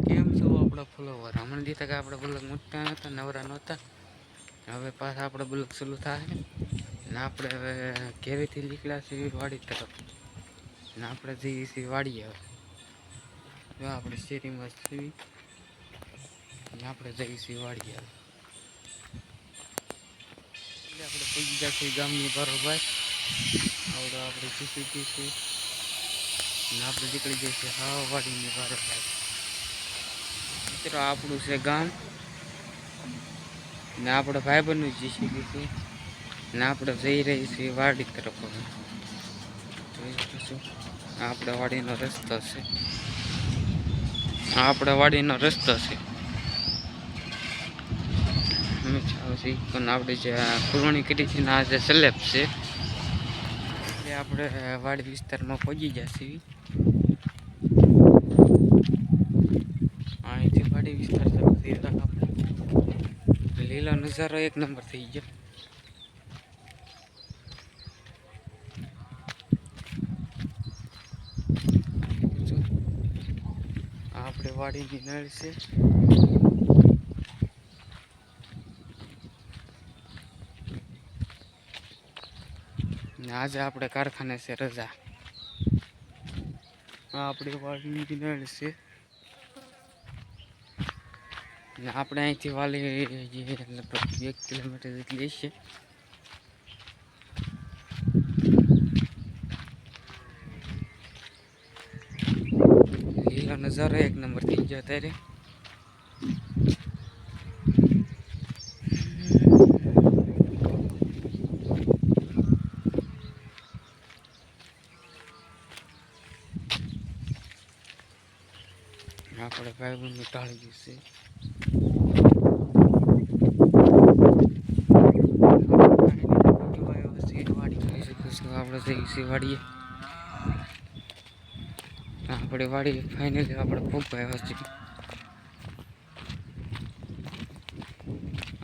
કેમ છો આપણા ફોલોવર? હમણાં દીધા કે આપણે બ્લોગ મૂકતા નહોતા, નવરા નહોતા. હવે પાછા આપણે બ્લોગ ચાલુ થાય ને આપણે હવે ઘેરેથી નીકળ્યા છીએ વાડી તરફ ને આપણે જઈએ છીએ વાડીએ. હવે આપણે શેરીમાં છીએ ને આપણે જઈએ છીએ વાડીએ. એટલે આપણે પહોંચી ગયા છીએ ગામની બરોબર. આવડો આપણે જીસીબી છે ને આપણે નીકળી જઈએ છીએ હા વાડીની બરોબર. મિત્રો આપણું છે ગામ ને આપણે ભાઈબંધનું જીસીબી છે ને આપણે જઈ રહી છીએ વાડી તરફ. આપણે વાડીનો રસ્તો છે, આપણે વાડીનો રસ્તો છે. આપણે જે પૂરવણી કરી છે ને આ જે સ્લેબ છે એટલે આપણે વાડી વિસ્તારમાં પહોંચી ગયા છીએ. અહીંથી વાડી વિસ્તાર તરફથી આપણે લીલો નજારો એક નંબર થઈ ગયો. આપણે વાડીની નળ છે. આજે આપણે કારખાને છે રજા. આપણે વાડીની નળ છે ને આપણે અહીંથી વાલી લગભગ 1 કિલોમીટર જેટલી છે. લીલો નજારો એક નંબર થઈ ગયો અત્યારે. આપણે ભાઈબંધનું ટાળી ગયું છે. આપણે જઈએ છીએ વાડીએ. આપણે વાડી ફાઇનલી આપણે પહોંચવા આવ્યા છીએ.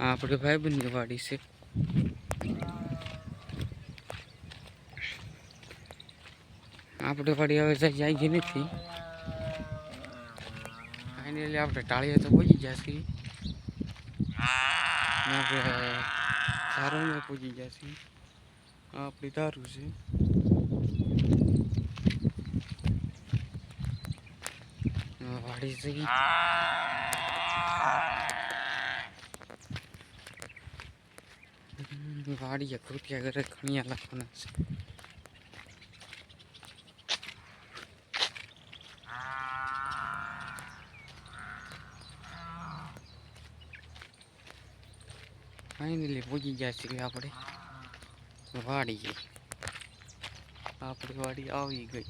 આપણે ભાઈબંધની વાડી છે. આપણે વાડી હવે જાય ગઈ નથી. ફાઇનલી આપણે ટાળીએ તો પહોંચી ગયા છીએ. આપણે ધારોને પહોંચી ગયા છીએ. આપણી ધારું છે. વાડી જઈ વાડીએ કૃત્યા ઘરે ખણિયા લાખવાના છે. ફાઇનલી પહોંચી ગયા છીએ આપણે વાડીએ. આપણી વાડી આવી ગઈ.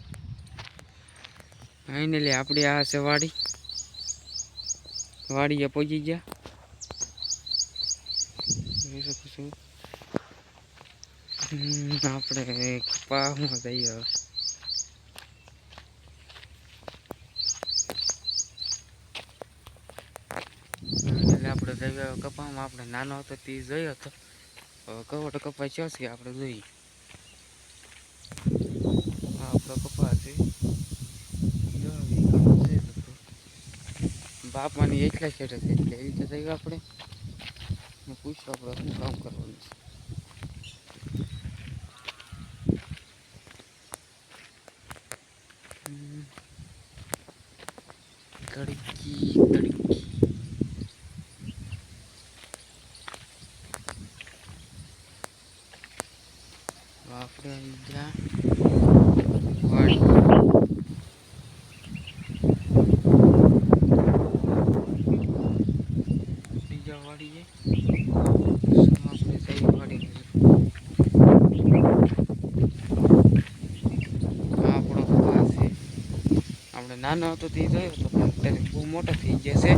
ફાઇનલી આપણી આ છે વાડી. વાડીએ પહોંચી ગયા. જોઈ શકો છો. આપણે કપામાં જઈએ. એટલે આપણે જઈએ કપામાં. આપણે નાનો હતો તે જોયો હતો. કવડો કપા છે આપણે જોઈએ. આપણો કપા છે બાપાની એટલા છેડે છે એટલે એ રીતે જઈએ આપણે. પૂછો આપણે શું કામ કરવાનું છે. તડકી તડકી આપણે આવી ગયા વાડી. બીજા વાડીએ આપણે જઈ વાડી. આપણો કપા છે. આપણે નાનો હતો તે જોયો તો પણ અત્યારે બહુ મોટો થઈ ગયા છે.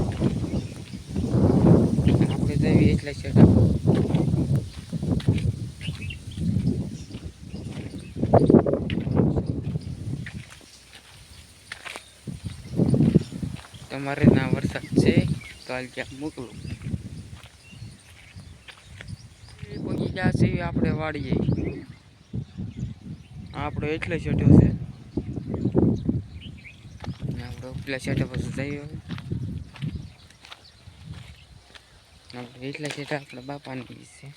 આપણે જઈએ એટલા છેડા. તમારે ના વરસાદ છે તો હાલ ક્યાંક મોકલો. પહોંચી ગયા છીએ આપણે વાડીએ. આપણો એટલે છેટો છે. આપણે ઉપલા છેટે પછી જઈએ. આપણે એટલા છે આપણા બાપાની છે.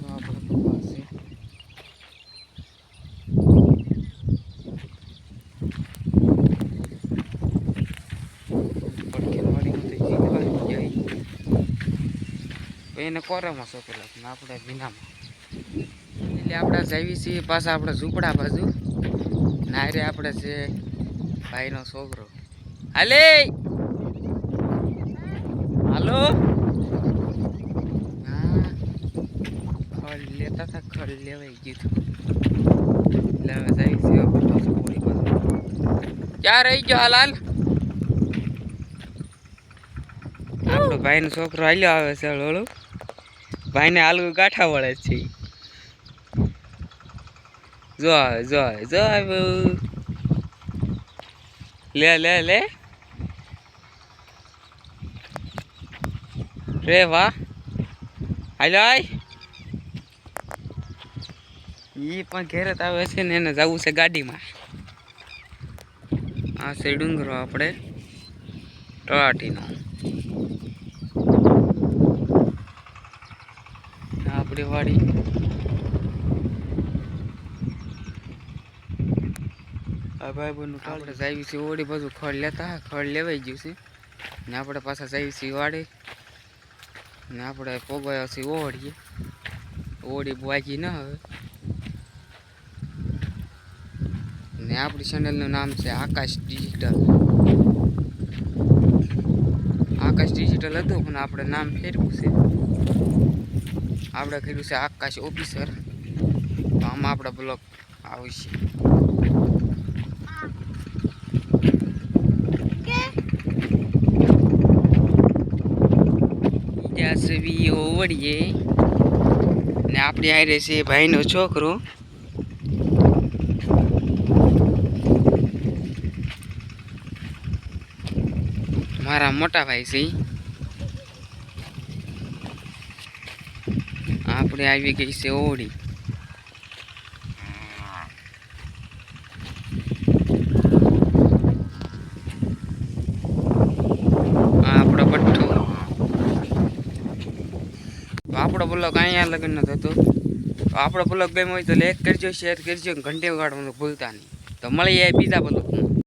આપણા પપ્પા છે. એને કોરામાં સોંપેલા આપણે ભીનામાં એટલે આપણે જઈએ છીએ પાછા આપણે ઝૂંપડા બાજુ નારે આપણે છે ભાઈનો છોકરો. હાલે હાલો હા ખડ લેતા હતા, ખડ લેવાઈ ગયું એટલે હવે જઈએ છીએ પાછું પૂરી બાજુ. ક્યાં રહી ગયો હાલ? આપણો ભાઈનો છોકરો હાલ્યો આવે છે હળું. ભાઈને હાલવું ગાંઠા વળે છે. જો આવે જો આવે જો આવે. લે લે લે રે વાહ હાલો આય. એ પણ ઘેરત આવે છે ને એને જવું છે ગાડીમાં. આ છે ડુંગરો આપણે તળાટીનો. આપણી વાડી આ ભાઈ બનનું આપણે જઈએ છીએ ઓડી બધું ખડ લેતા ખડ લેવાઈ ગયું છે ને આપણે પાછા જઈએ છીએ વાડી ને આપણે પોગવાયા છીએ ઓડીએ. ઓડી વાગી ન હવે ને આપણી ચેનલનું નામ છે આકાશ ડિજિટલ. આકાશ ડિજિટલ હતું પણ આપણે નામ ફેરવું છે. આપણે કર્યું છે આકાશ ઓફિસર. તો આમાં આપણા બ્લોગ આવશે. ઓવડીએ ને આપણે આરે છે ભાઈનો છોકરો. મારા મોટા ભાઈ છે. આપણે આવી ગઈ છે ઓડી. આપણો પટ્ટો. આપણો બ્લોગ અહીંયા લગન ન થતો. આપણો બ્લોગ ગમ્યો હોય તો લાઈક કરજો, શેર કરજો, ઘંટી વગાડવાનું ભૂલતા નહીં. તો મળીએ બીજા બ્લોગમાં.